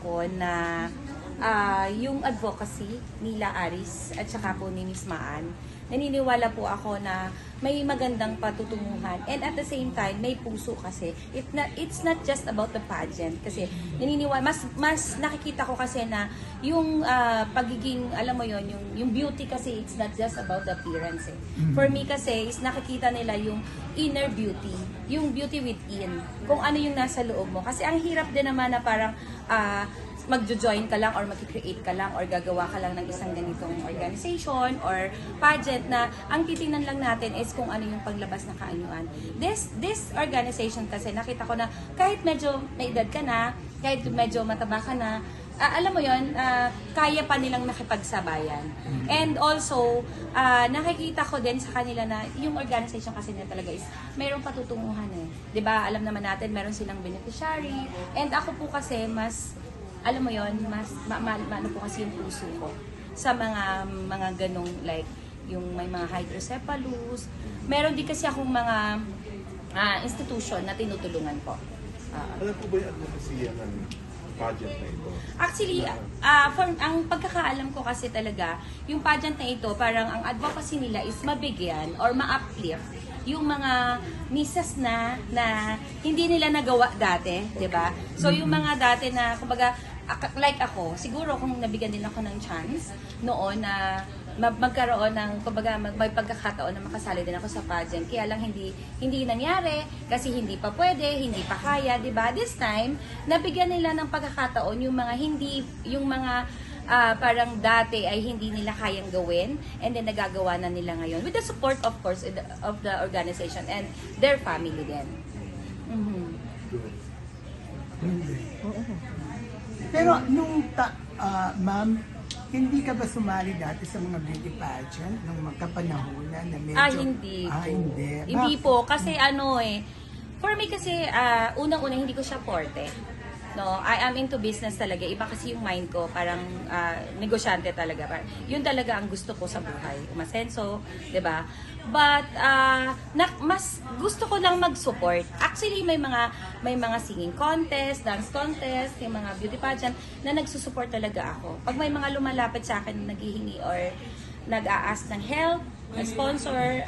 ako na yung advocacy nila Aris at saka po ni Miss Maan, naniniwala po ako na may magandang patutunguhan and at the same time may puso kasi it's not just about the pageant kasi naniniwala mas nakikita ko kasi na yung pagiging alam mo yon yung beauty kasi it's not just about the appearance eh. For me kasi is nakikita nila yung inner beauty, yung beauty within, kung ano yung nasa loob mo kasi ang hirap din naman na parang magjo-join ka lang or mag-create ka lang or gagawa ka lang ng isang ganitong organization or pageant na ang titingnan lang natin is kung ano yung paglabas na kaanyuan. This organization kasi nakita ko na kahit medyo may edad ka na, kahit medyo mataba ka na, alam mo yon, kaya pa nilang nakipagsabayan. And also, nakikita ko din sa kanila na yung organization kasi nila talaga is mayroong patutunguhan eh. 'Di ba? Alam naman natin meron silang beneficiary. And ako po kasi mas alam mo yon, mas ano po kasi yung puso ko sa mga ganong like yung may mga hydrocephalus. Meron din kasi akong mga institution na tinutulungan po. Alam po ba yung advocacy ng pageant na ito? Actually, ang pagkakaalam ko kasi talaga, yung pageant na ito, parang ang advocacy nila is mabigyan or ma-uplift yung mga misas na hindi nila nagawa dati, 'di ba? So yung mga dati na kumbaga like ako, siguro kung nabigyan din ako ng chance noon na magkaroon ng kumbaga may pagkakataon na makasali din ako sa pageant. Kaya lang hindi nangyari kasi hindi pa pwede, hindi pa kaya, 'di ba? This time, nabigyan nila ng pagkakataon yung mga parang dati ay hindi nila kayang gawin and then nagagawa na nila ngayon with the support of course of the organization and their family din. Pero nung ma'am, hindi ka ba sumali dati sa mga beauty pageant nung magkapanahonan na medyo... Hindi po. Hindi. Hindi po kasi for me kasi unang-una hindi ko siya forte. No, I am into business talaga. Iba kasi yung mind ko, parang negosyante talaga. Yun talaga ang gusto ko sa buhay. Umasenso, 'di ba? But mas gusto ko lang mag-support. Actually may mga singing contest, dance contest, yung mga beauty pageant na nagsusupport talaga ako. Pag may mga lumalapit sa akin na naghihingi or nag-a-ask ng help, sponsor,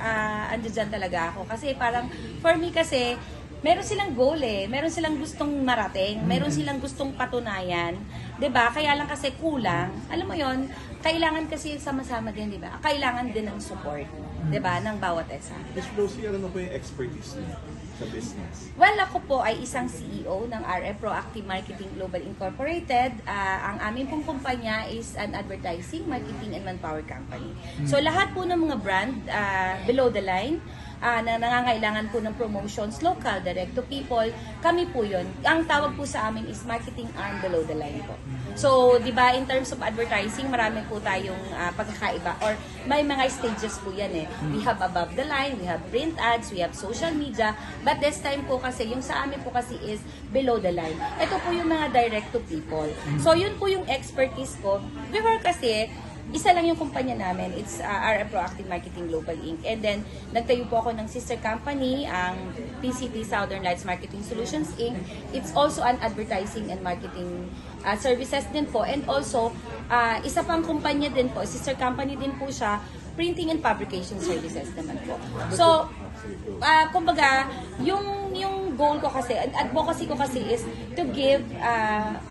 andyan talaga ako. Kasi parang for me kasi meron silang goal eh. Meron silang gustong marating. Meron silang gustong patunayan. 'Di ba? Kaya lang kasi kulang. Alam mo 'yon, kailangan kasi sama-sama din, 'di ba? Kailangan din ng support, 'di ba, ng bawat isa. Ms. Rosie, ano po yung expertise niyo sa business? Well, ako po ay isang CEO ng RF Proactive Marketing Global Incorporated. Ang aming pong kumpanya is an advertising, marketing, and manpower company. So, lahat po ng mga brand below the line, na nangangailangan po ng promotions, local, direct to people, kami po yun. Ang tawag po sa amin is marketing arm below the line po. So, di ba, in terms of advertising, marami po tayong pagkakaiba or may mga stages po yan eh. We have above the line, we have print ads, we have social media, but this time po kasi, yung sa amin po kasi is below the line. Ito po yung mga direct to people. So, yun po yung expertise ko. Before kasi, isa lang yung kumpanya namin. It's RF Proactive Marketing Global Inc. And then, nagtayo po ako ng sister company, ang PCT Southern Lights Marketing Solutions Inc. It's also an advertising and marketing services din po. And also, isa pang kumpanya din po, sister company din po siya, printing and fabrication services naman po. So, kumbaga, yung goal ko kasi, advocacy ko kasi is to give